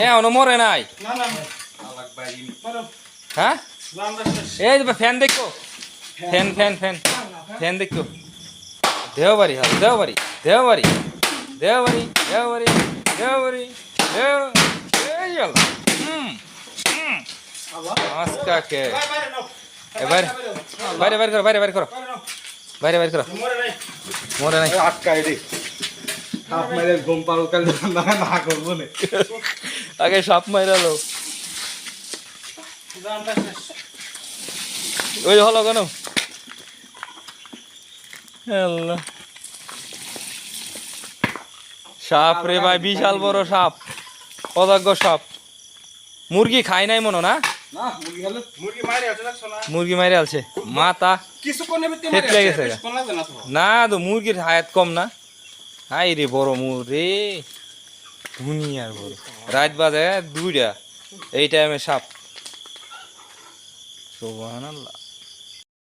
এ on মরে নাই হ্যাঁ এই ফ্যান দেখো ফ্যান ফ্যান ফ্যান ফ্যান দেখো দেওবারি হল দেওবারি দেওবারি দেওবারি দেওবারি দেওবারি দেও এই হল আজকাকে এবার বাইরে বাইরে করো বাইরে বাইরে করো বাইরে বাইরে করো মরে নাই আটকাই রে সাপ মেরে ঘুম পারো কাল না করবো না আগে সাপ মাইরালো ওই হলো কেন আল্লাহ সাপ রে ভাই বিশাল বড় সাপ অদাগ্য সাপ মুরগি খায় নাই মনে না না মুরগি হলো মুরগি মারে আছে না সোনা মুরগি মাইরে আলছে মাথা কিছু কোনে ভিতরে থেতলে মারে গেছে আছে কোন লাগে না তো না তো মুরগির হায়াত কম না হাই রে বড় মুর রে দুনিয়ার বড় রাত বাজে 2টা এই টাইমে সাপ সুবহানাল্লাহ